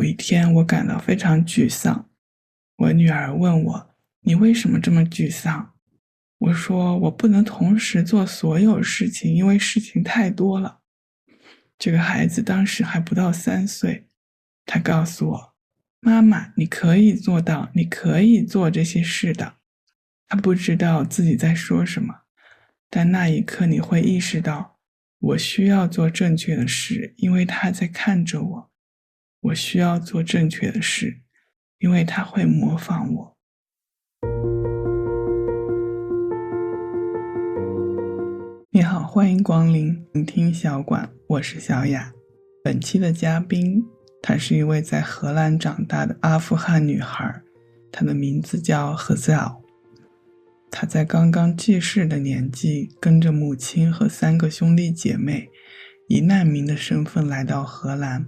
有一天我感到非常沮丧，我女儿问我，你为什么这么沮丧？我说我不能同时做所有事情，因为事情太多了。这个孩子当时还不到3岁，他告诉我，妈妈，你可以做到，你可以做这些事的。他不知道自己在说什么，但那一刻你会意识到，我需要做正确的事，因为他在看着我。我需要做正确的事，因为他会模仿我。你好，欢迎光临聆听小馆，我是小雅。本期的嘉宾，她是一位在荷兰长大的阿富汗女孩，她的名字叫何早。她在刚刚记事的年纪，跟着母亲和3个兄弟姐妹以难民的身份来到荷兰。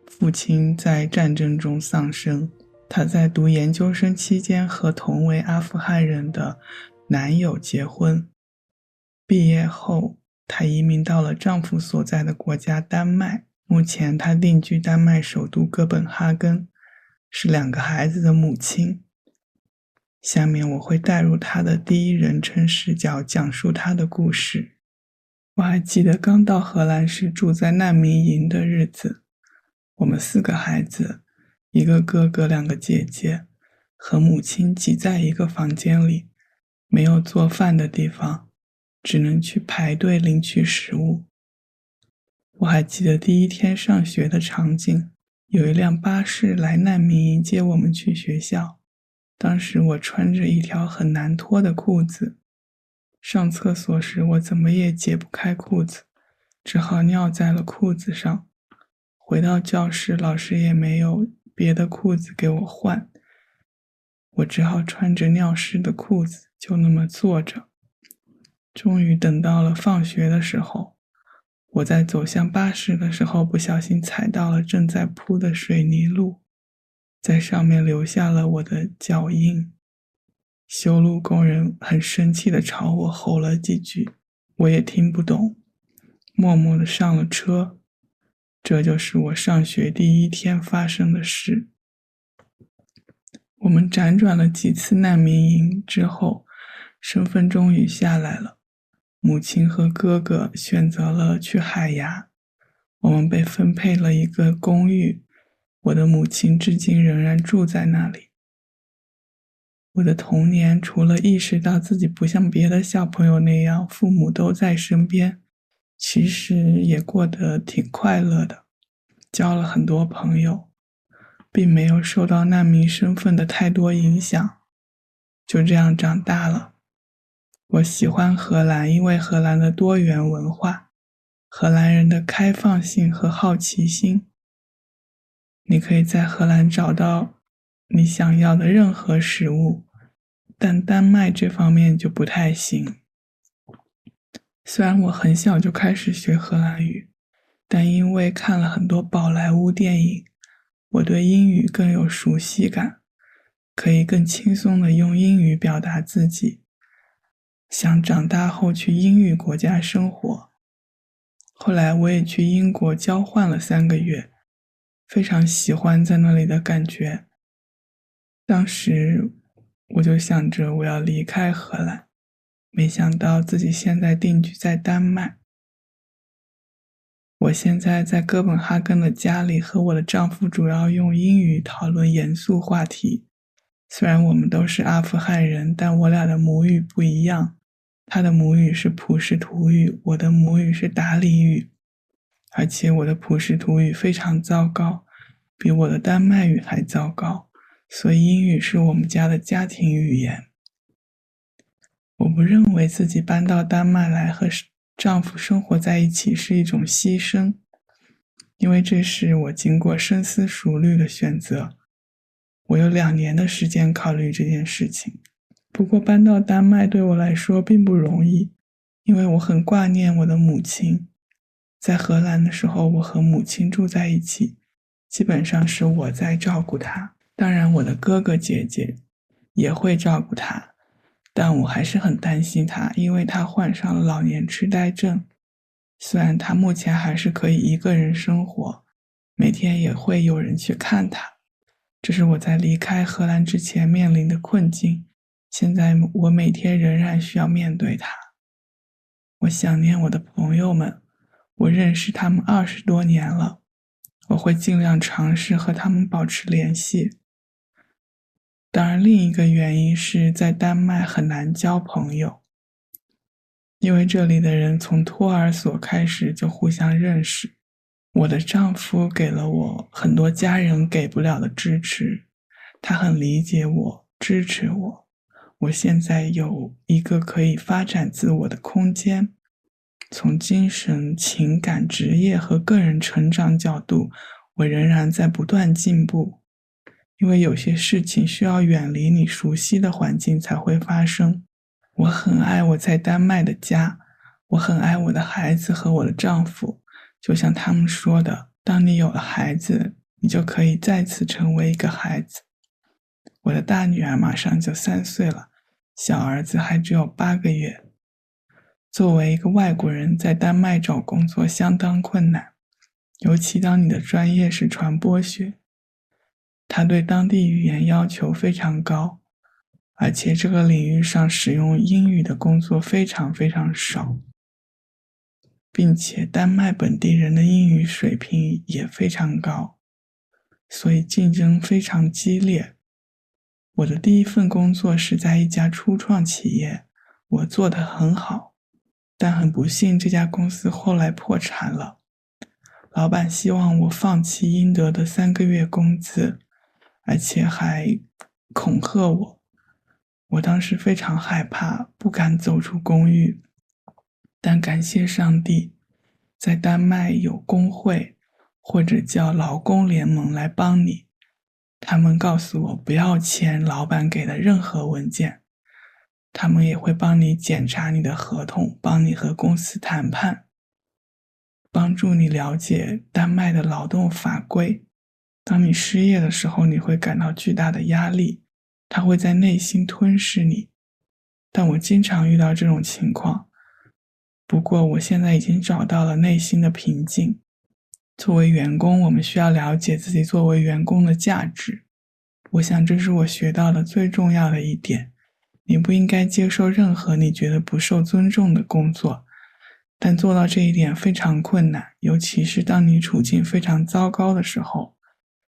父亲在战争中丧生，她在读研究生期间和同为阿富汗人的男友结婚。毕业后，她移民到了丈夫所在的国家丹麦，目前她定居丹麦首都哥本哈根，是2个孩子的母亲。下面我会带入她的第一人称视角讲述她的故事。我还记得刚到荷兰时住在难民营的日子，我们4个孩子，一个哥哥2个姐姐，和母亲挤在一个房间里，没有做饭的地方，只能去排队领取食物。我还记得第一天上学的场景，有一辆巴士来难民营接我们去学校。当时我穿着一条很难脱的裤子，上厕所时我怎么也解不开裤子，只好尿在了裤子上。回到教室老师也没有别的裤子给我换，我只好穿着尿湿的裤子就那么坐着。终于等到了放学的时候，我在走向巴士的时候不小心踩到了正在铺的水泥路，在上面留下了我的脚印。修路工人很生气地朝我吼了几句，我也听不懂，默默地上了车。这就是我上学第一天发生的事。我们辗转了几次难民营之后，身份终于下来了。母亲和哥哥选择了去海牙，我们被分配了一个公寓，我的母亲至今仍然住在那里。我的童年除了意识到自己不像别的小朋友那样父母都在身边，其实也过得挺快乐的，交了很多朋友，并没有受到难民身份的太多影响，就这样长大了。我喜欢荷兰，因为荷兰的多元文化，荷兰人的开放性和好奇心。你可以在荷兰找到你想要的任何食物，但丹麦这方面就不太行。虽然我很小就开始学荷兰语，但因为看了很多宝莱坞电影，我对英语更有熟悉感，可以更轻松地用英语表达自己。想长大后去英语国家生活。后来我也去英国交换了3个月，非常喜欢在那里的感觉。当时我就想着我要离开荷兰，没想到自己现在定居在丹麦。我现在在哥本哈根的家里和我的丈夫主要用英语讨论严肃话题。虽然我们都是阿富汗人，但我俩的母语不一样。他的母语是普什图语，我的母语是达里语，而且我的普什图语非常糟糕，比我的丹麦语还糟糕，所以英语是我们家的家庭语言。我不认为自己搬到丹麦来和丈夫生活在一起是一种牺牲，因为这是我经过深思熟虑的选择。我有2年的时间考虑这件事情。不过搬到丹麦对我来说并不容易，因为我很挂念我的母亲。在荷兰的时候，我和母亲住在一起，基本上是我在照顾她。当然我的哥哥姐姐也会照顾她，但我还是很担心她，因为她患上了老年痴呆症。虽然她目前还是可以一个人生活，每天也会有人去看她。这是我在离开荷兰之前面临的困境，现在我每天仍然需要面对它。我想念我的朋友们，我认识他们20多年了，我会尽量尝试和他们保持联系。当然，另一个原因是在丹麦很难交朋友，因为这里的人从托儿所开始就互相认识。我的丈夫给了我很多家人给不了的支持，他很理解我，支持我。我现在有一个可以发展自我的空间，从精神、情感、职业和个人成长角度，我仍然在不断进步。因为有些事情需要远离你熟悉的环境才会发生。我很爱我在丹麦的家，我很爱我的孩子和我的丈夫。就像他们说的，当你有了孩子，你就可以再次成为一个孩子。我的大女儿马上就3岁了，小儿子还只有8个月。作为一个外国人，在丹麦找工作相当困难，尤其当你的专业是传播学。他对当地语言要求非常高，而且这个领域上使用英语的工作非常非常少，并且丹麦本地人的英语水平也非常高，所以竞争非常激烈。我的第一份工作是在一家初创企业，我做得很好，但很不幸这家公司后来破产了。老板希望我放弃应得的3个月工资，而且还恐吓我。我当时非常害怕，不敢走出公寓。但感谢上帝，在丹麦有工会或者叫劳工联盟来帮你。他们告诉我不要签老板给的任何文件，他们也会帮你检查你的合同，帮你和公司谈判，帮助你了解丹麦的劳动法规。当你失业的时候，你会感到巨大的压力，它会在内心吞噬你。但我经常遇到这种情况，不过我现在已经找到了内心的平静。作为员工，我们需要了解自己作为员工的价值。我想这是我学到的最重要的一点。你不应该接受任何你觉得不受尊重的工作，但做到这一点非常困难，尤其是当你处境非常糟糕的时候。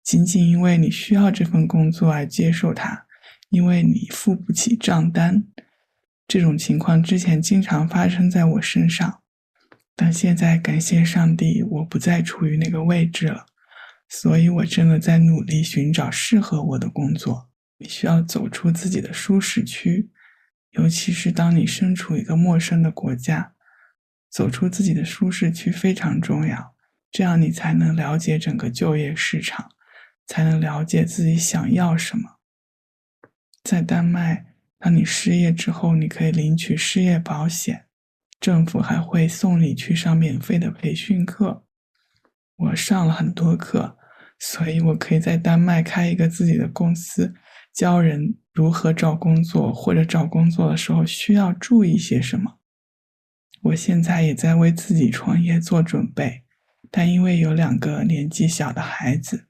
仅仅因为你需要这份工作而接受它，因为你付不起账单。这种情况之前经常发生在我身上，但现在感谢上帝，我不再处于那个位置了，所以我真的在努力寻找适合我的工作。你需要走出自己的舒适区，尤其是当你身处一个陌生的国家，走出自己的舒适区非常重要，这样你才能了解整个就业市场，才能了解自己想要什么。在丹麦，当你失业之后，你可以领取失业保险，政府还会送你去上免费的培训课。我上了很多课，所以我可以在丹麦开一个自己的公司，教人如何找工作，或者找工作的时候需要注意些什么。我现在也在为自己创业做准备，但因为有2个年纪小的孩子，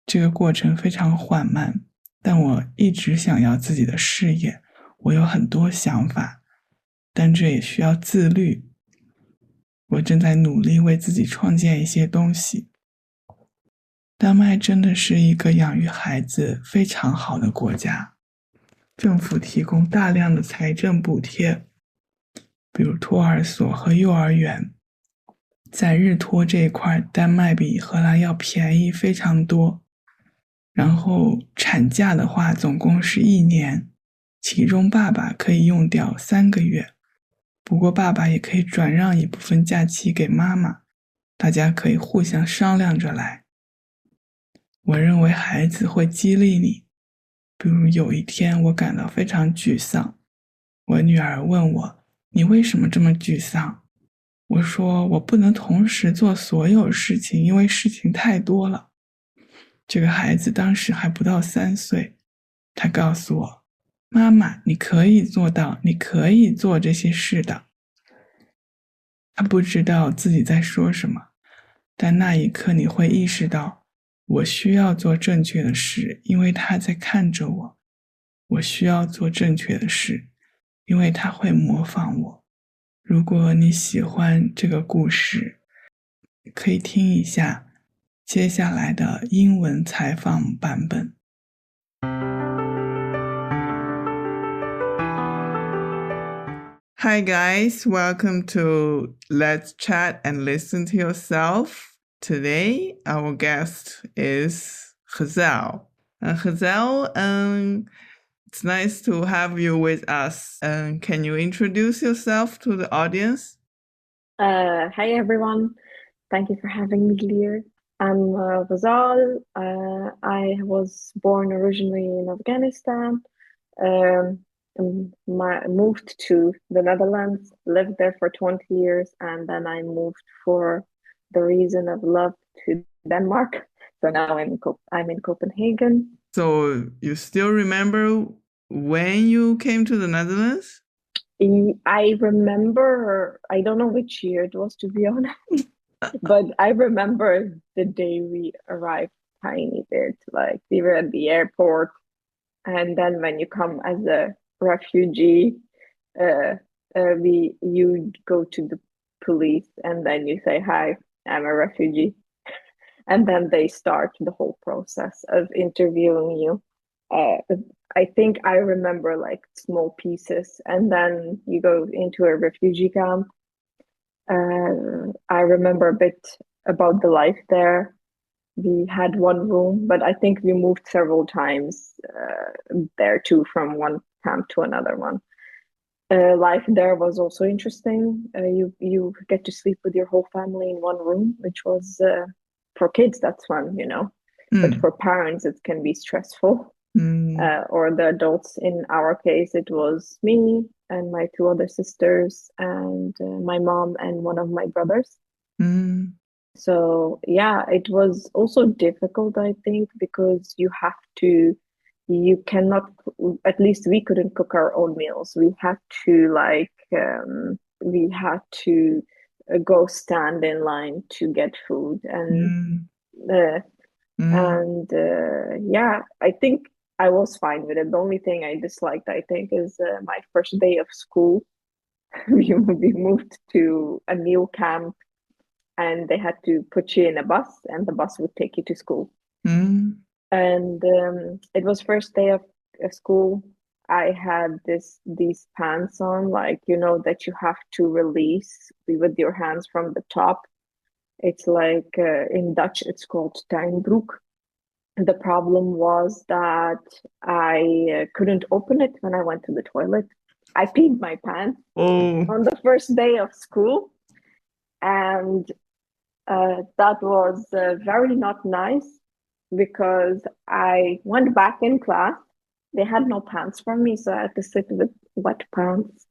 这个过程非常缓慢，但我一直想要自己的事业，我有很多想法，但这也需要自律。我正在努力为自己创建一些东西。丹麦真的是一个养育孩子非常好的国家，政府提供大量的财政补贴，比如托儿所和幼儿园。在日托这一块，丹麦比荷兰要便宜非常多。然后产假的话总共是1年，其中爸爸可以用掉3个月，不过爸爸也可以转让一部分假期给妈妈，大家可以互相商量着来。我认为孩子会激励你，比如有一天我感到非常沮丧，我女儿问我，你为什么这么沮丧？我说我不能同时做所有事情，因为事情太多了。这个孩子当时还不到3岁，他告诉我，妈妈，你可以做到，你可以做这些事的。他不知道自己在说什么，但那一刻你会意识到，我需要做正确的事，因为他在看着我。我需要做正确的事，因为他会模仿我。如果你喜欢这个故事，可以听一下接下来的英文采访版本。Hi guys, welcome to Let's Chat and Listen to Yourself. Today, our guest is Hazel. Hazel, it's nice to have you with us. Can you introduce yourself to the audience? Hi everyone. Thank you for having me here. I'm Ghazal. I was born originally in Afghanistan. Moved to the Netherlands, lived there for 20 years, and then I moved for the reason of love to Denmark. So now I'm in Copenhagen. So you still remember when you came to the Netherlands? I remember, I don't know which year it was, to be honest, but I remember the day we arrived tiny bit. Like we were at the airport, and then when you come as a refugee, you go to the police and then you say, "Hi, I'm a refugee," and then they start the whole process of interviewing you. I think I remember like small pieces, and then you go into a refugee camp. I remember a bit about the life there. We had one room, but I think we moved several times there too, from one camp to another one. Life there was also interesting. You get to sleep with your whole family in one room, which was for kids that's fun, but for parents it can be stressful. Or the adults. In our case, it was me and my two other sisters and my mom and one of my brothers. So yeah, it was also difficult, I think, because you cannot, at least we couldn't cook our own meals. We had to go stand in line to get food. And yeah, I think I was fine with it. The only thing I disliked, I think, is my first day of school. We moved to a new camp, and they had to put you in a bus, and the bus would take you to school. And it was first day of school. I had these pants on, like, that you have to release with your hands from the top. It's like in Dutch, it's called tuinbroek. The problem was that I couldn't open it when I went to the toilet. I peed my pants on the first day of school. And that was very not nice, because I went back in class. They had no pants for me, so I had to sit with wet pants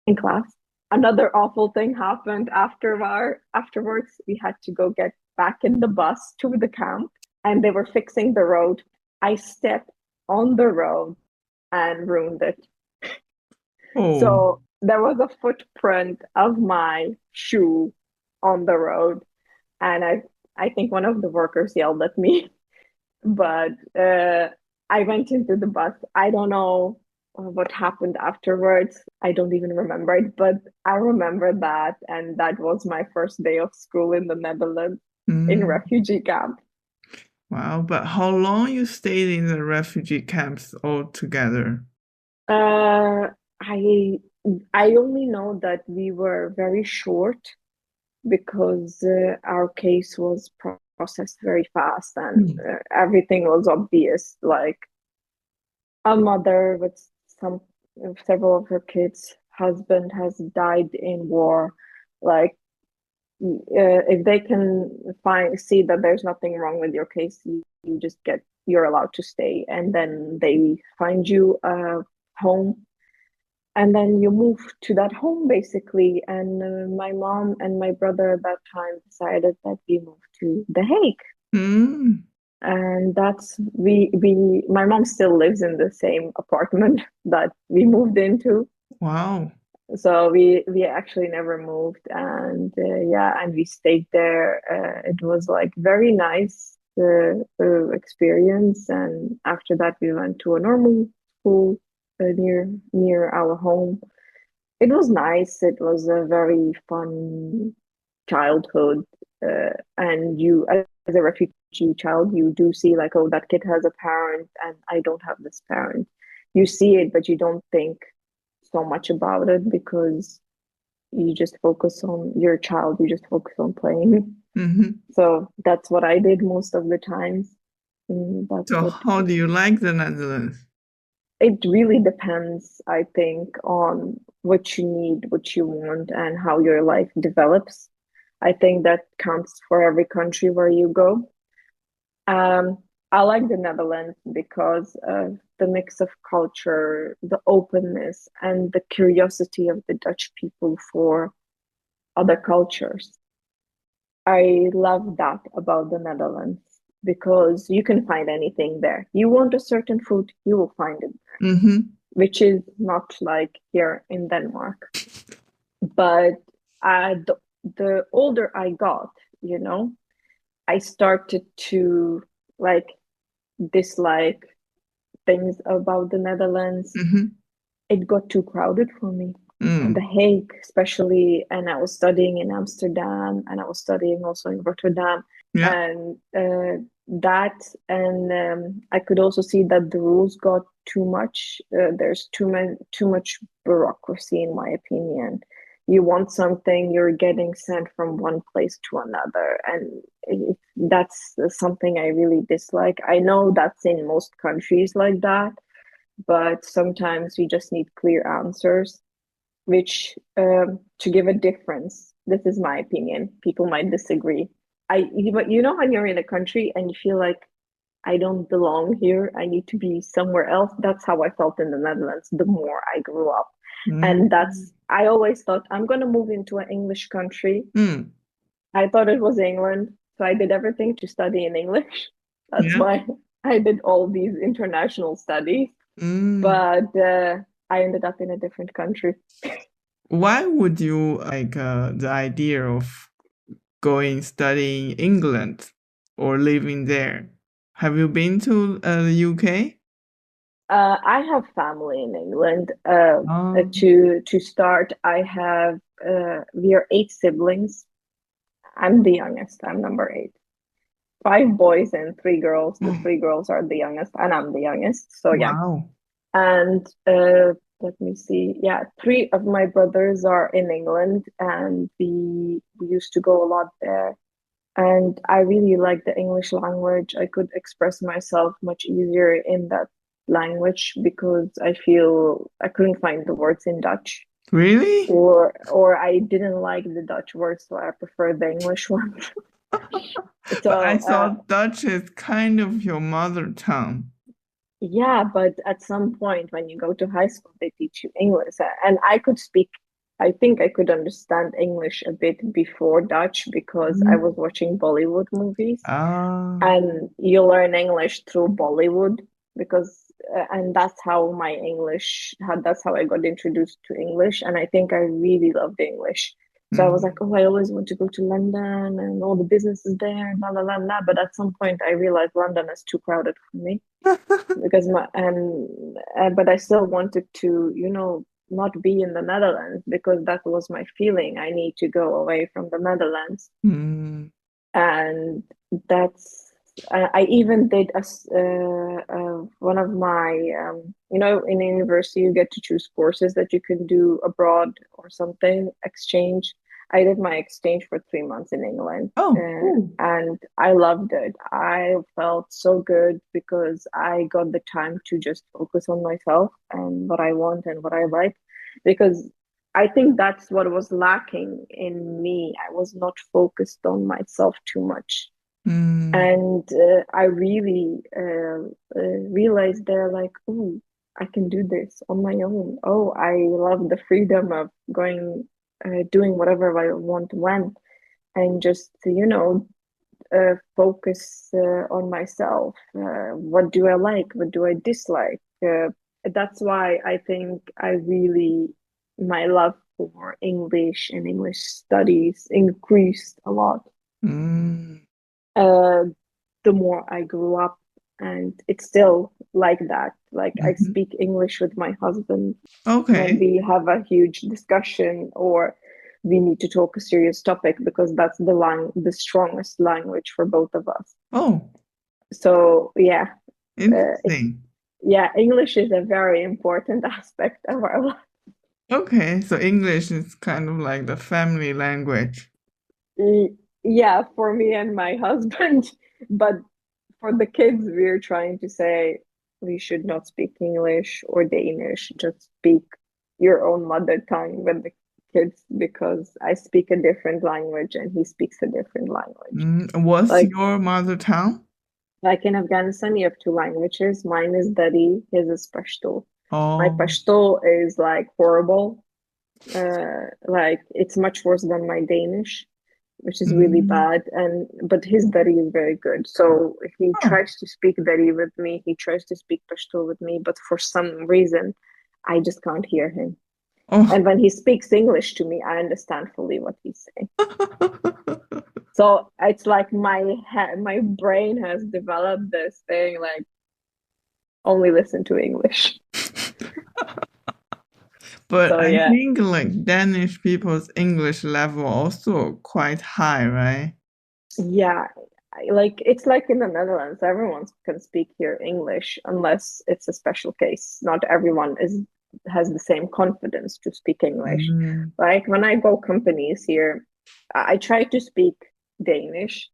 in class. Another awful thing happened afterwards. We had to go get back in the bus to the camp, and they were fixing the road. I stepped on the road and ruined it. So there was a footprint of my shoe on the road, and I think one of the workers yelled at me. But I went into the bus. I don't know what happened afterwards. I don't even remember it, but I remember that, and that was my first day of school in the Netherlands in refugee camp. Wow, but how long you stayed in the refugee camps altogether? I only know that we were very short, because our case was processed very fast, and everything was obvious. Like a mother with several of her kids' husband has died in war. Like if they can see that there's nothing wrong with your case, you're allowed to stay, and then they find you a home, and then you move to that home basically. And my mom and my brother at that time decided that we moved to The Hague. And that's my mom still lives in the same apartment that we moved into. Wow. So we actually never moved, and yeah, and we stayed there. It was like very nice experience, and after that we went to a normal school near our home. It was nice. It was a very fun childhood, and you as a refugee child, you do see like, oh, that kid has a parent, and I don't have this parent. You see it, but you don't think so much about it because you just focus on your child, you just focus on playing. So that's what I did most of the times. So how do you like the Netherlands? It really depends, I think, on what you need, what you want, and how your life develops. I think that counts for every country where you go. I like the Netherlands because of the mix of culture, the openness, and the curiosity of the Dutch people for other cultures. I love that about the Netherlands because you can find anything there. You want a certain food, you will find it there, which is not like here in Denmark. But the older I got, I started to like dislike things about the Netherlands. It got too crowded for me. The Hague, especially, and I was studying in Amsterdam, and I was studying also in Rotterdam, and I could also see that the rules got too much. There's too much bureaucracy, in my opinion. You want something, you're getting sent from one place to another, and that's something I really dislike. I know that's in most countries like that, but sometimes we just need clear answers, which to give a difference. This is my opinion. People might disagree. But when you're in a country and you feel like I don't belong here, I need to be somewhere else. That's how I felt in the Netherlands the more I grew up. And I always thought I'm going to move into an English country. I thought it was England. So I did everything to study in English. That's why I did all these international studies. But I ended up in a different country. Why would you like the idea of studying England or living there? Have you been to the UK? I have family in England. To start, we are 8 siblings. I'm the youngest. I'm number 8. 5 boys and 3 girls. The 3 girls are the youngest, and I'm the youngest. So yeah. Wow. And let me see. Yeah, 3 of my brothers are in England, and we used to go a lot there. And I really like the English language. I could express myself much easier in that language because I feel I couldn't find the words in Dutch. Really? Or I didn't like the Dutch words, so I prefer the English ones. So I thought Dutch is kind of your mother tongue. Yeah, but at some point when you go to high school, they teach you English. And I think I could understand English a bit before Dutch because I was watching Bollywood movies. And you learn English through Bollywood and that's how that's how I got introduced to English. And I think I really loved English. So I was like, oh, I always want to go to London and all the business is there, blah, blah, blah, blah. But at some point I realized London is too crowded for me because but I still wanted to, not be in the Netherlands because that was my feeling. I need to go away from the Netherlands. And I even did one of my, in university, you get to choose courses that you can do abroad or something, exchange. I did my exchange for 3 months in England. And I loved it. I felt so good because I got the time to just focus on myself and what I want and what I like. Because I think that's what was lacking in me. I was not focused on myself too much. And I really realized they're like, oh, I can do this on my own. Oh, I love the freedom of doing whatever I want when, and just, focus on myself. What do I like? What do I dislike? That's why I think I really my love for English and English studies increased a lot. The more I grew up, and it's still like that. Like I speak English with my husband when we have a huge discussion or we need to talk a serious topic, because that's the strongest language for both of us. So yeah. Interesting. English is a very important aspect of our life. Okay, so English is kind of like the family language. Yeah, for me and my husband. But for the kids, we're trying to say we should not speak English or Danish, just speak your own mother tongue with the kids, because I speak a different language and he speaks a different language. What's your mother tongue? Like in Afghanistan, you have two languages. Mine is Dari, his is Pashto. My Pashto is like horrible. Like it's much worse than my Danish, which is really bad. But his Dari is very good. So he tries to speak Dari with me. He tries to speak Pashto with me, but for some reason, I just can't hear him. And when he speaks English to me, I understand fully what he's saying. So it's like my brain has developed this thing, like only listen to English. But so, I think like Danish people's English level also quite high, right? Yeah, like it's like in the Netherlands, everyone can speak here English unless it's a special case. Not everyone has the same confidence to speak English. Like when I go companies here, I try to speak Danish,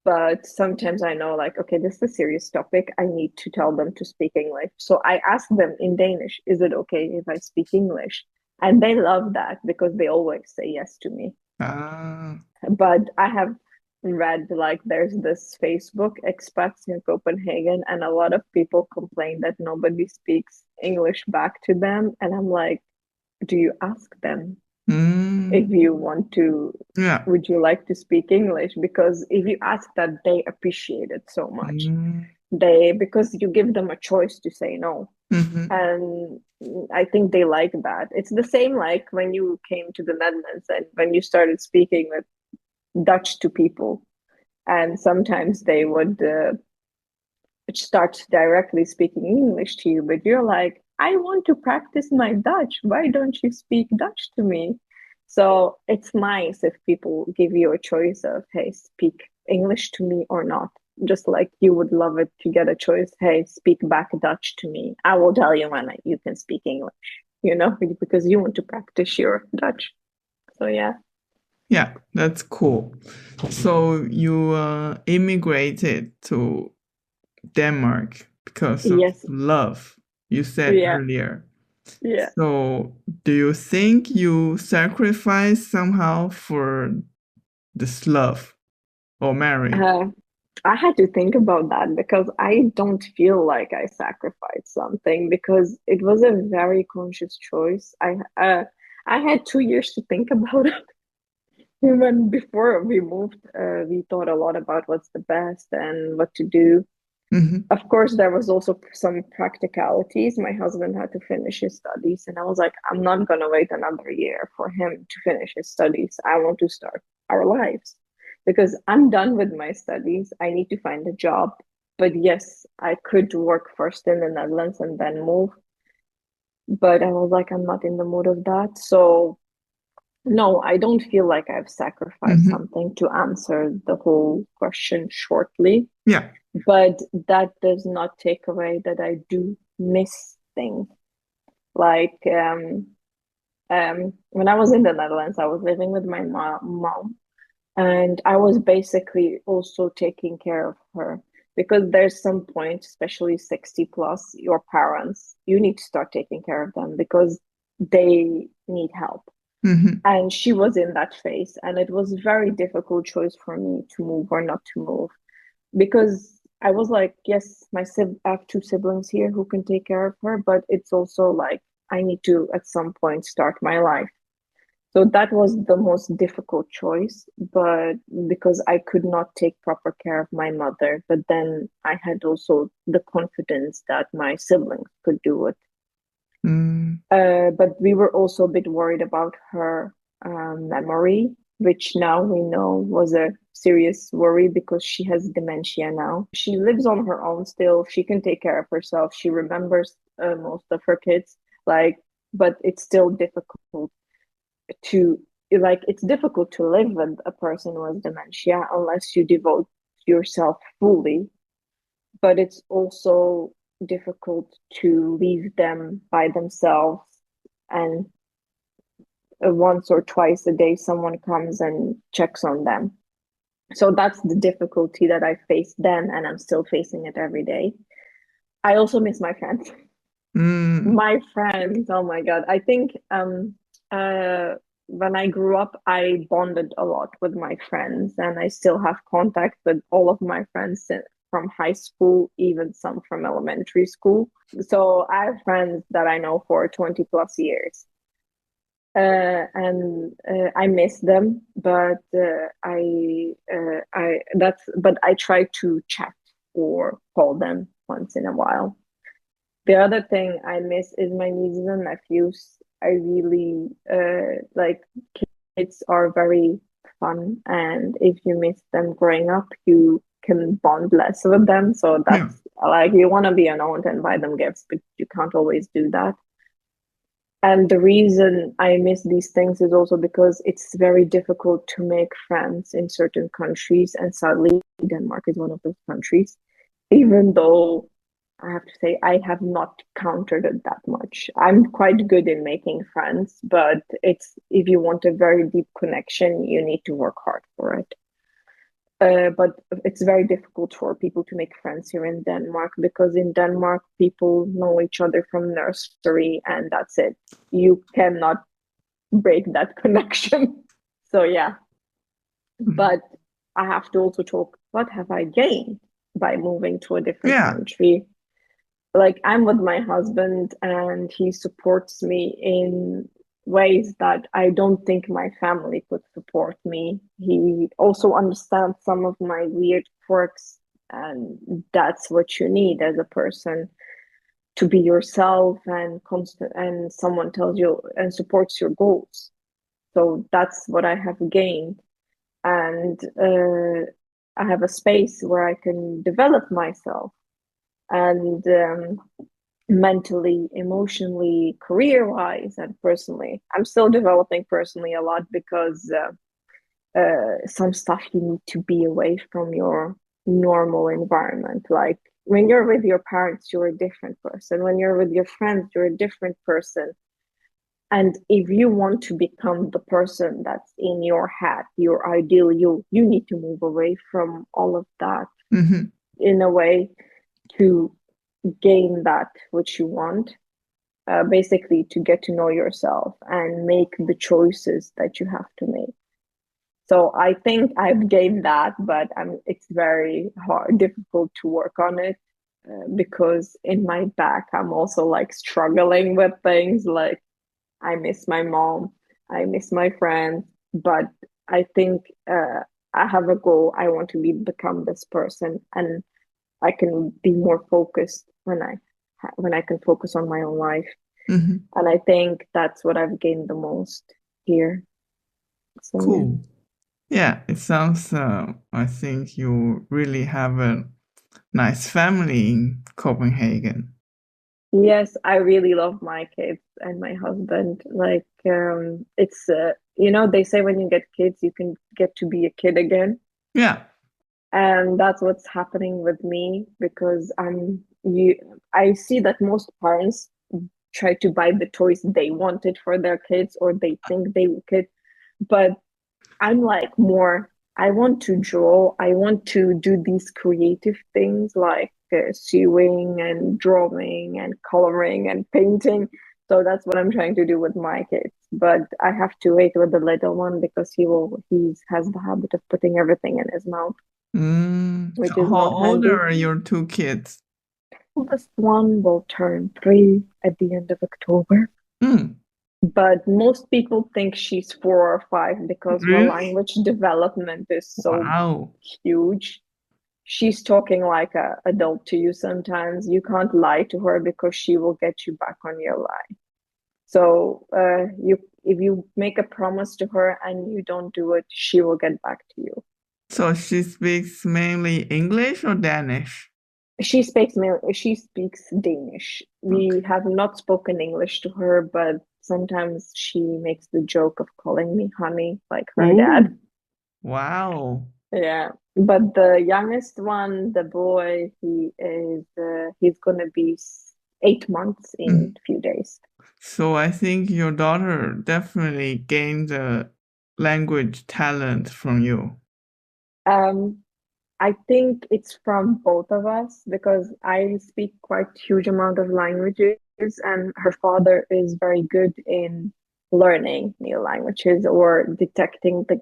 but sometimes I know like, okay, this is a serious topic. I need to tell them to speak English. So I ask them in Danish, is it okay if I speak English? And they love that because they always say yes to me. But I have read like there's this Facebook expats in Copenhagen, and a lot of people complain that nobody speaks English back to them. And I'm like, do you ask them? If you want to, would you like to speak English? Because if you ask that, they appreciate it so much. Because you give them a choice to say no. And I think they like that. It's the same like when you came to the Netherlands and when you started speaking with Dutch to people, and sometimes they would start directly speaking English to you, but you're like, I want to practice my Dutch. Why don't you speak Dutch to me? So it's nice if people give you a choice of, hey, speak English to me or not. Just like you would love it to get a choice, hey, speak back Dutch to me. I will tell you when you can speak English, because you want to practice your Dutch. So yeah. Yeah, that's cool. So you immigrated to Denmark because of love, you said earlier. Yeah. So do you think you sacrificed somehow for this love or marriage? I had to think about that because I don't feel like I sacrificed something, because it was a very conscious choice. I had 2 years to think about it. Even before we moved, we thought a lot about what's the best and what to do. Of course, there was also some practicalities. My husband had to finish his studies, and I was like, I'm not going to wait another year for him to finish his studies. I want to start our lives because I'm done with my studies. I need to find a job. But yes, I could work first in the Netherlands and then move. But I was like, I'm not in the mood of that. So no, I don't feel like I've sacrificed something, to answer the whole question shortly. Yeah. But that does not take away that I do miss things. Like when I was in the Netherlands, I was living with my mom, and I was basically also taking care of her, because there's some point, especially 60 plus, your parents, you need to start taking care of them because they need help. And she was in that phase, and it was a very difficult choice for me to move or not to move, because I was like, yes, I have 2 siblings here who can take care of her, but it's also like I need to at some point start my life. So that was the most difficult choice, but because I could not take proper care of my mother, but then I had also the confidence that my siblings could do it. But we were also a bit worried about her memory, which now we know was a serious worry because she has dementia now. She lives on her own still. She can take care of herself. She remembers most of her kids, but it's still difficult to it's difficult to live with a person with dementia unless you devote yourself fully. But it's also difficult to leave them by themselves, and once or twice a day someone comes and checks on them. So that's the difficulty that I faced then, and I'm still facing it every day. I also miss my friends. My friends, oh my god. I think when I grew up, I bonded a lot with my friends, and I still have contact with all of my friends from high school, even some from elementary school. So I have friends that I know for 20 plus years. And I miss them, but I try to chat or call them once in a while. The other thing I miss is my nieces and nephews. I really like kids are very fun, and if you miss them growing up, you can bond less with them. So that's like you want to be an aunt and buy them gifts, but you can't always do that. And the reason I miss these things is also because it's very difficult to make friends in certain countries. And sadly, Denmark is one of those countries, even though I have to say I have not countered it that much. I'm quite good in making friends, but if you want a very deep connection, you need to work hard for it. But it's very difficult for people to make friends here in Denmark, because in Denmark, people know each other from nursery, and that's it. You cannot break that connection. So, yeah. But I have to also talk, what have I gained by moving to a different country? Like, I'm with my husband, and he supports me in ways that I don't think my family could support me. He also understands some of my weird quirks, and that's what you need as a person, to be yourself and constant, and someone tells you and supports your goals. So that's what I have gained, and I have a space where I can develop myself, and mentally, emotionally, career-wise, and personally. I'm still developing personally a lot, because some stuff you need to be away from your normal environment. Like when you're with your parents, you're a different person. When you're with your friends, you're a different person. And if you want to become the person that's in your head, your ideal you need to move away from all of that in a way to gain that which you want, basically to get to know yourself and make the choices that you have to make. So I think I've gained that, but it's very difficult to work on it, because in my back I'm also like struggling with things. Like I miss my mom, I miss my friends, but I think I have a goal. I want to become this person, and I can be more focused when I can focus on my own life. And I think that's what I've gained the most here. So, cool. Yeah, it sounds, I think you really have a nice family in Copenhagen. Yes, I really love my kids and my husband. Like, it's, they say when you get kids, you can get to be a kid again. Yeah. And that's what's happening with me, because I see that most parents try to buy the toys they wanted for their kids, or they think they could. But I'm like more, I want to draw. I want to do these creative things like sewing and drawing and coloring and painting. So that's what I'm trying to do with my kids. But I have to wait with the little one, because he has the habit of putting everything in his mouth. Which is How not old handy. are your two kids? This one will turn 3 at the end of October. But most people think she's 4 or 5, because her language development is so huge. She's talking like an adult to you sometimes. You can't lie to her, because she will get you back on your lie. So if you make a promise to her and you don't do it, she will get back to you. So she speaks mainly English or Danish? She speaks Danish. We have not spoken English to her, but sometimes she makes the joke of calling me honey, like her dad. Wow. Yeah. But the youngest one, the boy, he's gonna be 8 months in a few days. So I think your daughter definitely gained a language talent from you. I think it's from both of us because I speak quite huge amount of languages, and her father is very good in learning new languages or detecting the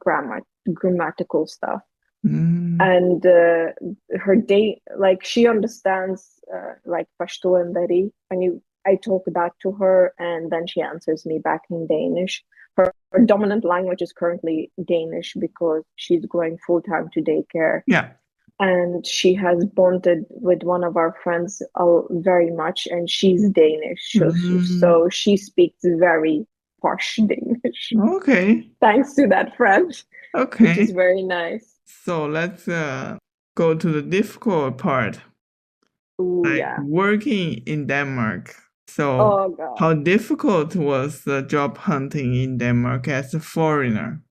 grammatical stuff. And her like she understands like Pashto and Dari, and I talk that to her, and then she answers me back in Danish. Her dominant language is currently Danish because she's going full-time to daycare. Yeah. And she has bonded with one of our friends very much, and she's Danish. So she speaks very posh Danish. Okay. Thanks to that friend. Okay. Which is very nice. So let's go to the difficult part. Ooh, like yeah. working in Denmark. So Oh, God. How difficult was the job hunting in Denmark as a foreigner?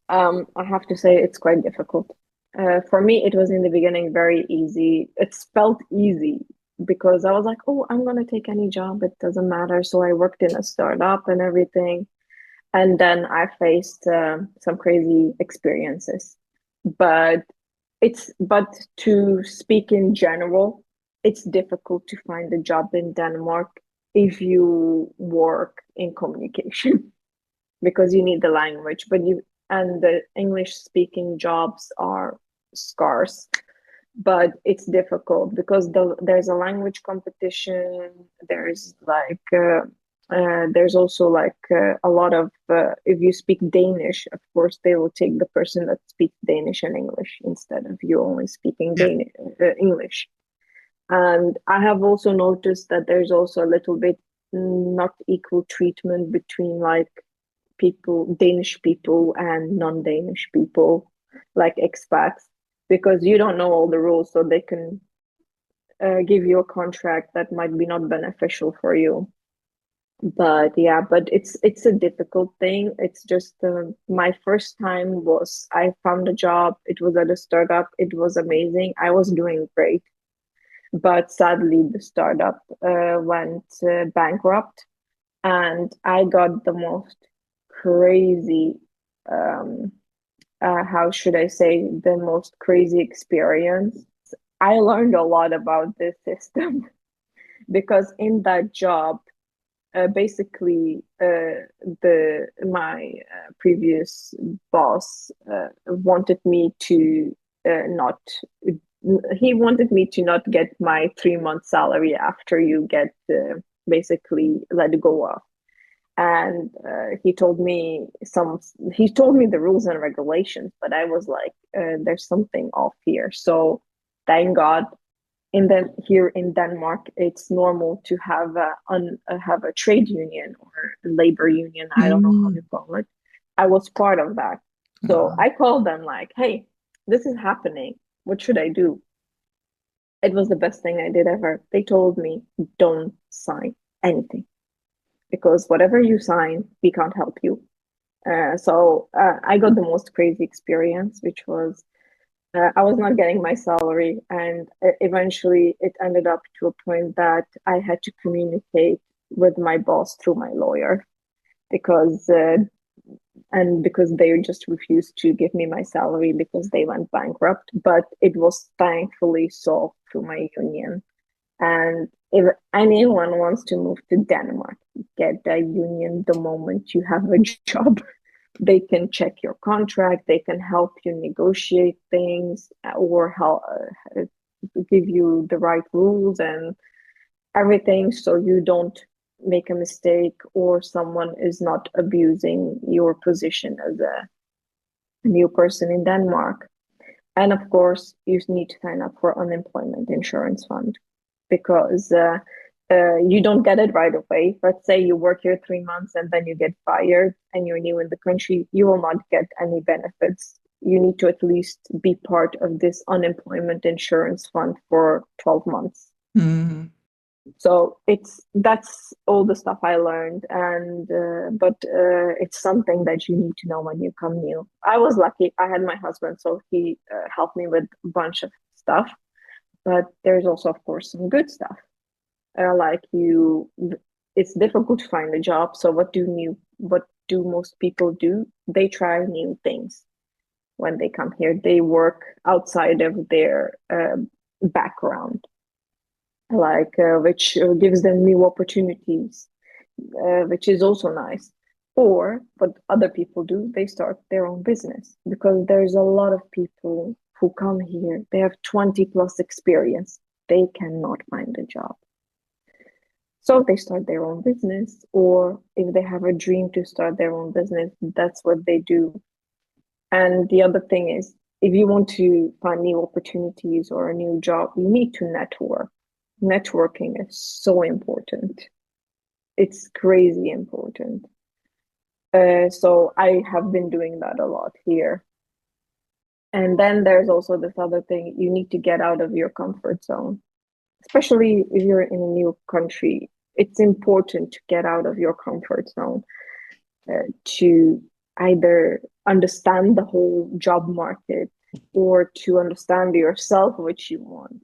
I have to say it's quite difficult. For me, it was in the beginning very easy. It felt easy because I was like, oh, I'm going to take any job. It doesn't matter. So I worked in a startup and everything. And then I faced some crazy experiences. But to speak in general, it's difficult to find a job in Denmark if you work in communication because you need the language, and the English speaking jobs are scarce, but it's difficult because there's a language competition. There's also a lot of if you speak Danish, of course they will take the person that speaks Danish and English instead of you only speaking English. And I have also noticed that there's also a little bit not equal treatment between Danish people and non-Danish people, like expats, because you don't know all the rules, so they can give you a contract that might be not beneficial for you. But it's a difficult thing. It's just my first time was I found a job. It was at a startup. It was amazing. I was doing great. But sadly, the startup went bankrupt, and I got the most crazy, how should I say, the most crazy experience. I learned a lot about this system because in that job, basically, my previous boss wanted me to not get my 3-month salary after you get basically let go of. And he told me the rules and regulations, but I was like, there's something off here. So thank God. Here in Denmark, it's normal to have a trade union or labor union. I don't know how you call it. I was part of that. So I called them like, hey, this is happening. What should I do? It was the best thing I did ever. They told me, don't sign anything because whatever you sign, we can't help you. So I got the most crazy experience, which was I was not getting my salary, and eventually it ended up to a point that I had to communicate with my boss through my lawyer because they just refused to give me my salary because they went bankrupt. But it was thankfully solved through my union. And if anyone wants to move to Denmark, get a union the moment you have a job. They can check your contract, they can help you negotiate things or help give you the right rules and everything so you don't make a mistake or someone is not abusing your position as a new person in Denmark. And of course, you need to sign up for unemployment insurance fund because you don't get it right away. Let's say you work here 3 months and then you get fired and you're new in the country, you will not get any benefits. You need to at least be part of this unemployment insurance fund for 12 months. Mm-hmm. So that's all the stuff I learned, and but it's something that you need to know when you come new. I was lucky; I had my husband, so he helped me with a bunch of stuff. But there's also, of course, some good stuff. Like it's difficult to find a job. So what do most people do? They try new things when they come here. They work outside of their background, like which gives them new opportunities, which is also nice. Or what other people do, they start their own business, because there's a lot of people who come here, they have 20 plus experience, they cannot find a job. So they start their own business, or if they have a dream to start their own business, that's what they do. And the other thing is, if you want to find new opportunities or a new job, you need to network. Networking is so important. It's crazy important. So I have been doing that a lot here. And then there's also this other thing, you need to get out of your comfort zone. Especially if you're in a new country, it's important to get out of your comfort zone, to either understand the whole job market or to understand yourself what you want.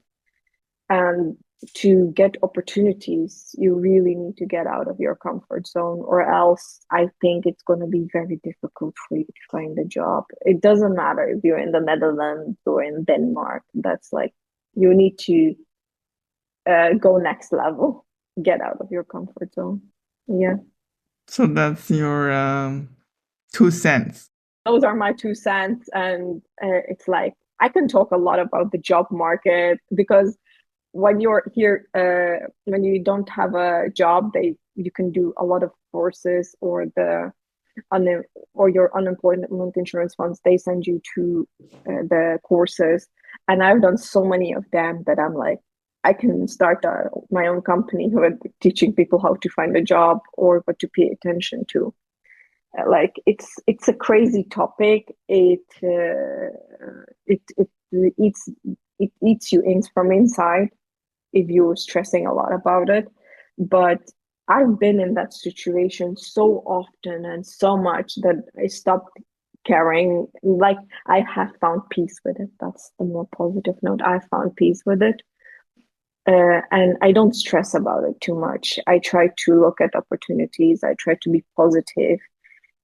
And to get opportunities, you really need to get out of your comfort zone, or else I think it's going to be very difficult for you to find a job. It doesn't matter if you're in the Netherlands or in Denmark. That's like, you need to go next level, get out of your comfort zone. Yeah. So that's your 2 cents. Those are my 2 cents. And it's like, I can talk a lot about the job market, because when you're here, when you don't have a job, you can do a lot of courses, or your unemployment insurance funds, they send you to the courses. And I've done so many of them that I'm like, I can start my own company with teaching people how to find a job or what to pay attention to. Like it's a crazy topic. It eats you in from inside if you're stressing a lot about it. But I've been in that situation so often and so much that I stopped caring. Like, I have found peace with it. That's the more positive note. I found peace with it. And I don't stress about it too much. I try to look at opportunities. I try to be positive.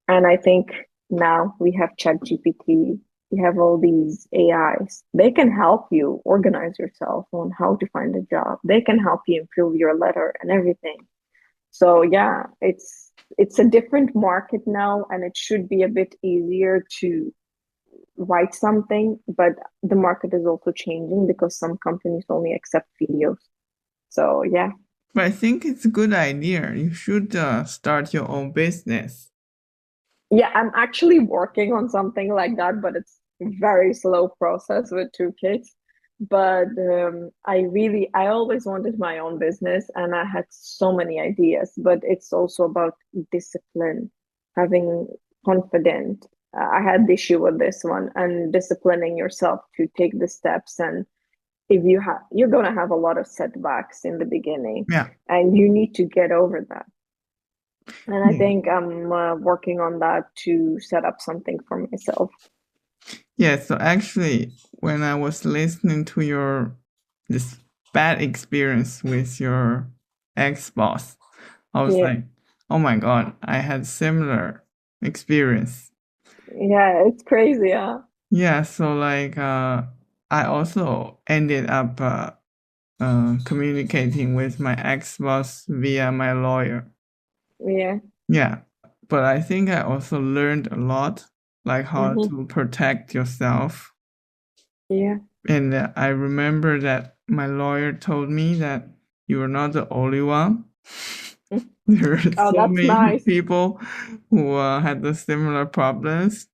And I think now we have ChatGPT. We have all these AIs. They can help you organize yourself on how to find a job. They can help you improve your letter and everything. So yeah, it's a different market now, and it should be a bit easier to write something, but the market is also changing because some companies only accept videos. So yeah. But I think it's a good idea. You should start your own business. Yeah, I'm actually working on something like that, but it's a very slow process with 2 kids. But I always wanted my own business, and I had so many ideas, but it's also about discipline, having confidence. I had the issue with this one, and disciplining yourself to take the steps. And if you're going to have a lot of setbacks in the beginning, yeah, and you need to get over that. And I think I'm working on that to set up something for myself. Yeah, so actually, when I was listening to this bad experience with your ex-boss, I was like, oh my God, I had similar experience. Yeah, it's crazy, huh? Yeah, so like I also ended up communicating with my ex-boss via my lawyer. Yeah. Yeah, but I think I also learned a lot, like how to protect yourself. Yeah. And I remember that my lawyer told me that you are not the only one. There are so many people who had the similar problems.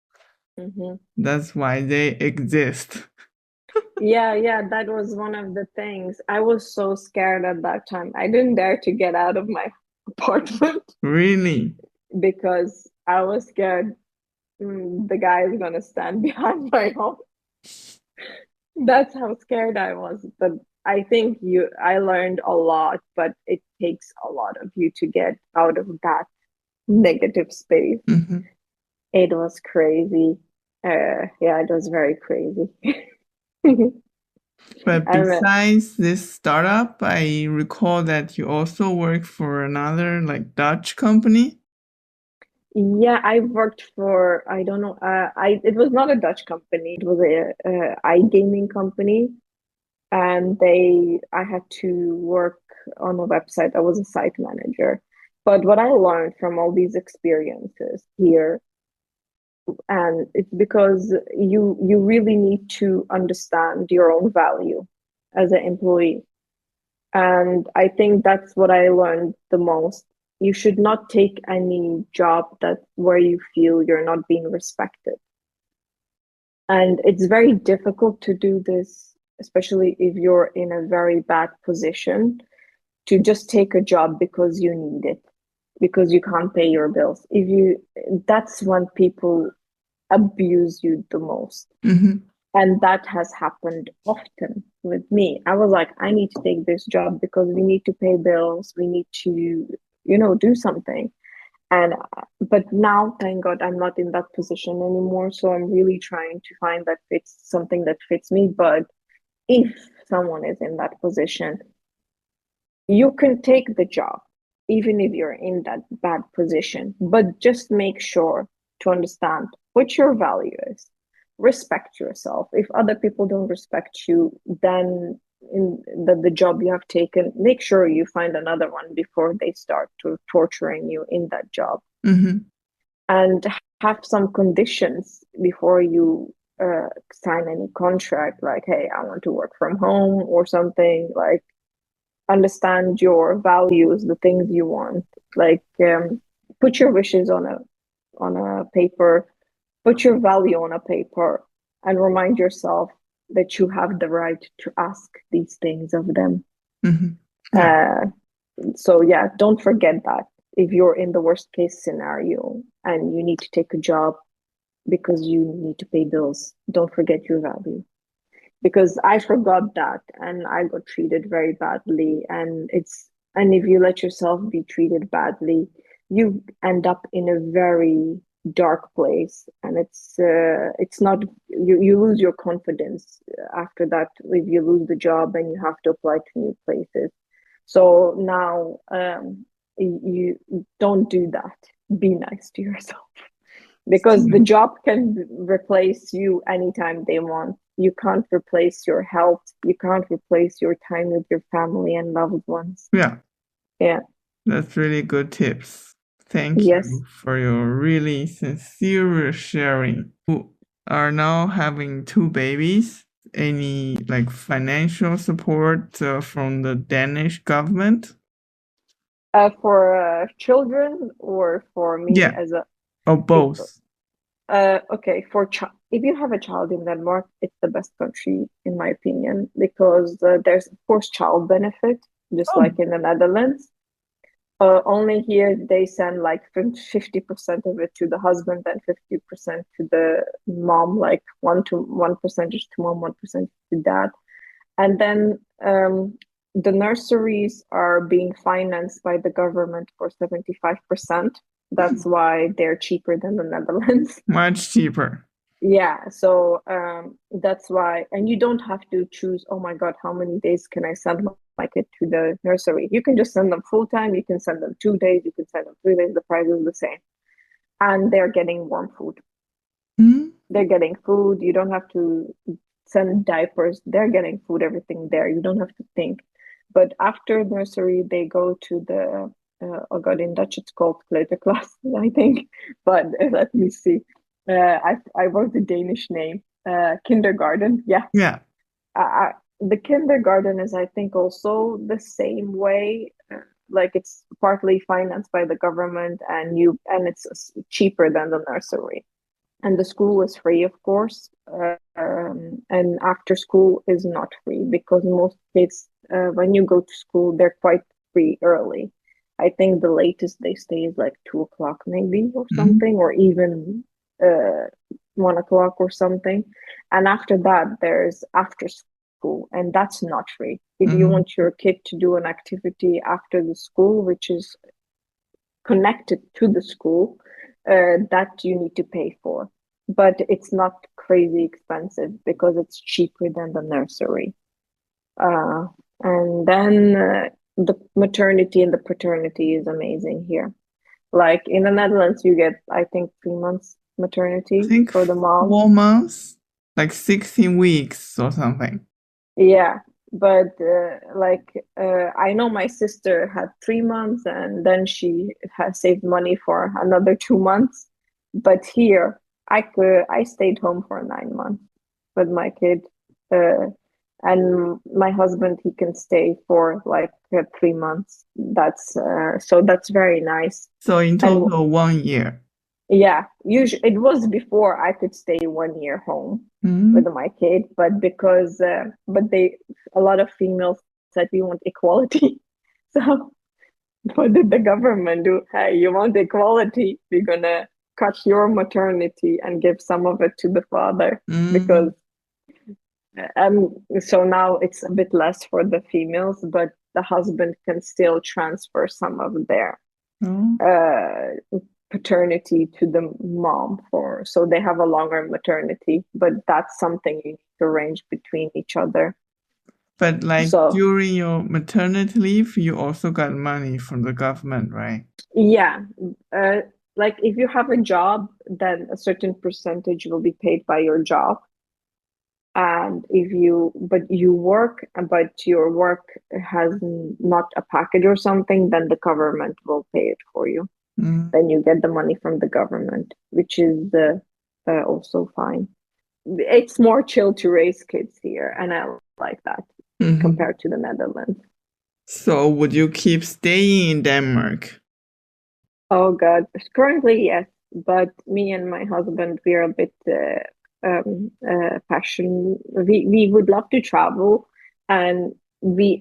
That's why they exist. Yeah, that was one of the things. I was so scared at that time. I didn't dare to get out of my apartment Really? because I was scared the guy is gonna stand behind my home. That's how scared I was. But I think I learned a lot, but it takes a lot of you to get out of that negative space. Mm-hmm. It was crazy. Yeah, it was very crazy. But I mean, besides this startup, I recall that you also work for another like Dutch company. yeah, I worked for, I don't know, it was not a Dutch company. It was a iGaming company, and I had to work on a website. I was a site manager. But what I learned from all these experiences here, and it's because you really need to understand your own value as an employee. And I think that's what I learned the most. You should not take any job where you feel you're not being respected. And it's very difficult to do this, especially if you're in a very bad position, to just take a job because you need it, because you can't pay your bills. That's when people abuse you the most. Mm-hmm. And that has happened often with me. I was like, I need to take this job because we need to pay bills. We need to, do something. But now, thank God, I'm not in that position anymore. So I'm really trying to find something that fits me. But if someone is in that position, you can take the job, even if you're in that bad position, but just make sure to understand what your value is. Respect yourself. If other people don't respect you, then in the job you have taken, make sure you find another one before they start to torturing you in that job. Mm-hmm. And have some conditions before you sign any contract, like, hey, I want to work from home or something. Like, understand your values, the things you want. Like, put your wishes on a paper, put your value on a paper, and remind yourself that you have the right to ask these things of them. Mm-hmm. Yeah. So yeah, don't forget that. If you're in the worst case scenario and you need to take a job because you need to pay bills, don't forget your value. Because I forgot that and I got treated very badly. And if you let yourself be treated badly, you end up in a very dark place, and it's not, you lose your confidence after that if you lose the job and you have to apply to new places. So now you don't do that. Be nice to yourself, because the job can replace you anytime they want. You can't replace your health. You can't replace your time with your family and loved ones. Yeah, that's really good tips. Thank you for your really sincere sharing. You are now having 2 babies. Any like financial support from the Danish government? For children or for me as a... Or both. Okay, if you have a child in Denmark, it's the best country in my opinion, because there's of course child benefit, just like in the Netherlands. Only here they send like 50% of it to the husband and 50% to the mom, like 1% to mom, 1% to dad. And then the nurseries are being financed by the government for 75%. That's why they're cheaper than the Netherlands. Much cheaper. Yeah, so that's why, and you don't have to choose, oh my God, how many days can I send my kid to the nursery? You can just send them full time, you can send them 2 days, you can send them 3 days, the price is the same. And they're getting warm food. Mm-hmm. They're getting food, you don't have to send diapers, they're getting food, everything there, you don't have to think. But after nursery, they go to the, oh God, in Dutch it's called kleuterklas, I think, but let me see. I wrote the Danish name, kindergarten. Yeah. The kindergarten is, I think, also the same way. Like it's partly financed by the government, and it's cheaper than the nursery. And the school is free, of course. And after school is not free because most kids, when you go to school, they're quite free early. I think the latest they stay is like 2 o'clock maybe or something, or even 1 o'clock or something. And after that, there's after school, and that's not free. If you want your kid to do an activity after the school, which is connected to the school, that you need to pay for. But it's not crazy expensive because it's cheaper than the nursery. And then the maternity and the paternity is amazing here. Like in the Netherlands, you get, I think, 3 months maternity for the mom. 4 months, like 16 weeks or something. Yeah, but I know my sister had 3 months and then she has saved money for another 2 months. But here, I stayed home for 9 months with my kid. And my husband, he can stay for like 3 months. That's very nice. So in total, 1 year. Yeah, usually it was before I could stay 1 year home with my kid, but because a lot of females said we want equality. So what did the government do? Hey, you want equality? We're gonna cut your maternity and give some of it to the father because so now it's a bit less for the females, but the husband can still transfer some of their paternity to the mom so they have a longer maternity, but that's something you need to arrange between each other. But during your maternity leave, you also got money from the government, right? Yeah. Like if you have a job, then a certain percentage will be paid by your job. And if you work, but your work has not a package or something, then the government will pay it for you. Then you get the money from the government, which is also fine. It's more chill to raise kids here, and I like that compared to the Netherlands. So would you keep staying in Denmark? Oh God, currently yes, but me and my husband, we are a bit passionate. We would love to travel, and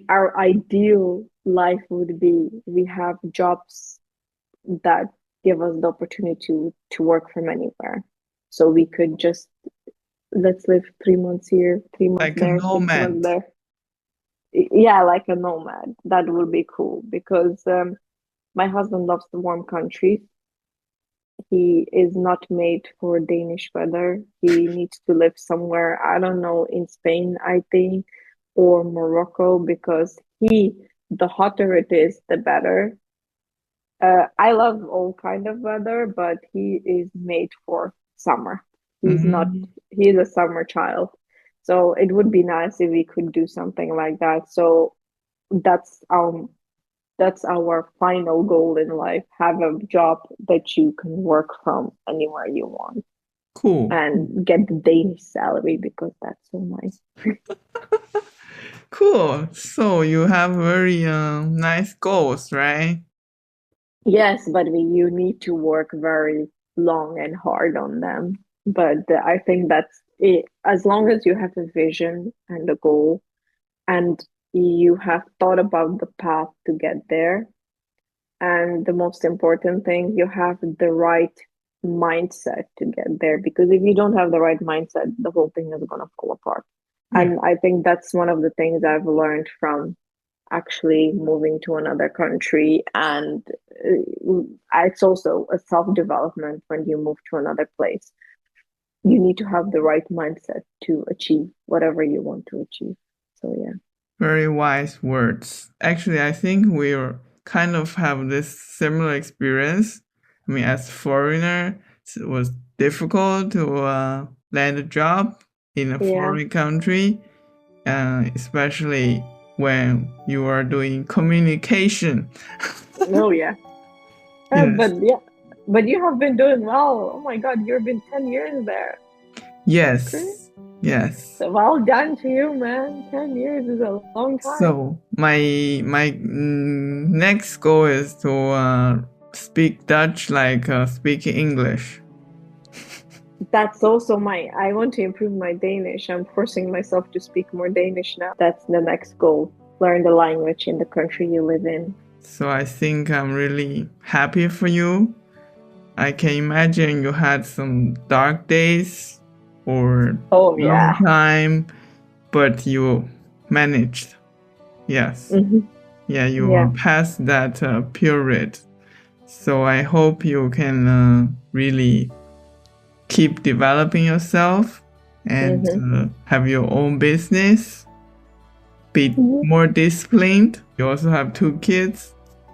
our ideal life would be we have jobs that give us the opportunity to work from anywhere. So we could just, let's live 3 months here, 3 months like there, a nomad. 6 months there. Yeah, like a nomad. That would be cool because my husband loves the warm countries. He is not made for Danish weather. He needs to live somewhere, I don't know, in Spain, I think, or Morocco, because the hotter it is, the better. I love all kind of weather, but he is made for summer. He's a summer child. So it would be nice if we could do something like that. So that's our final goal in life. Have a job that you can work from anywhere you want. Cool. And get the Danish salary because that's so nice. Cool. So you have very nice goals, right? Yes, but you need to work very long and hard on them. But I think that's it. As long as you have a vision and a goal, and you have thought about the path to get there, and the most important thing, you have the right mindset to get there. Because if you don't have the right mindset, the whole thing is going to fall apart. And I think that's one of the things I've learned from actually moving to another country, and it's also a self-development when you move to another place. You need to have the right mindset to achieve whatever you want to achieve. So yeah, very wise words. Actually, I think we kind of have this similar experience. I mean, as a foreigner, it was difficult to land a job in a foreign country, especially when you are doing communication. Oh yeah. Yes. But you have been doing well. Oh my God, you've been 10 years there. Yes. Okay. Yes. So well done to you, man. 10 years is a long time. So my next goal is to speak Dutch like speaking English. That's also I want to improve my Danish. I'm forcing myself to speak more Danish now. That's the next goal. Learn the language in the country you live in. So I think I'm really happy for you. I can imagine you had some dark days or long time, but you managed. Yes. Mm-hmm. Yeah, you were past that period. So I hope you can really keep developing yourself and have your own business. Be more disciplined. You also have 2 kids.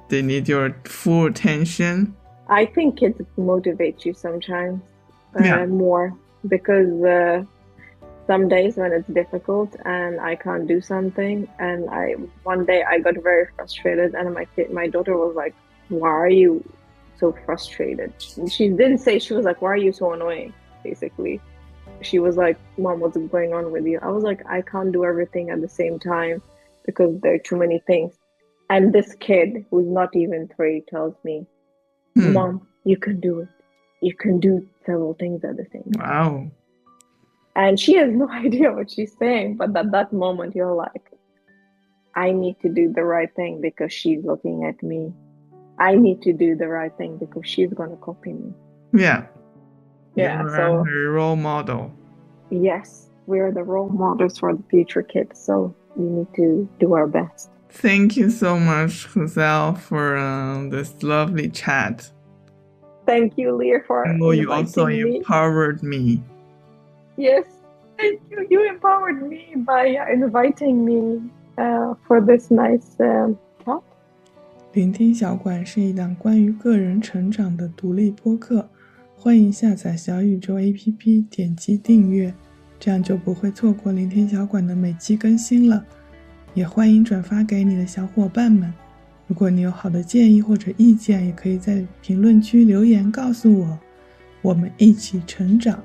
They need your full attention. I think kids motivate you sometimes more because some days when it's difficult and I can't do something, and one day I got very frustrated, and my daughter was like, "Why are you so frustrated?" She didn't say, she was like, "Why are you so annoying?" Basically, she was like, "Mom, what's going on with you?" I was like, "I can't do everything at the same time because there are too many things." And this kid, who's not even 3, tells me, "Mom, you can do it. You can do several things at the same time." Wow. And she has no idea what she's saying, but at that moment you're like, I need to do the right thing because she's looking at me. I need to do the right thing because she's going to copy me. Yeah. Yeah. So her role model. Yes, we're the role models for the future kids. So we need to do our best. Thank you so much, Giselle, for this lovely chat. Thank you, Leah, for you also empowered me. Yes, thank you. You empowered me by inviting me for this nice talk. 聆听小馆是一档关于个人成长的独立播客，欢迎下载小宇宙 APP， 点击订阅，这样就不会错过聆听小馆的每期更新了。也欢迎转发给你的小伙伴们。如果你有好的建议或者意见，也可以在评论区留言告诉我，我们一起成长。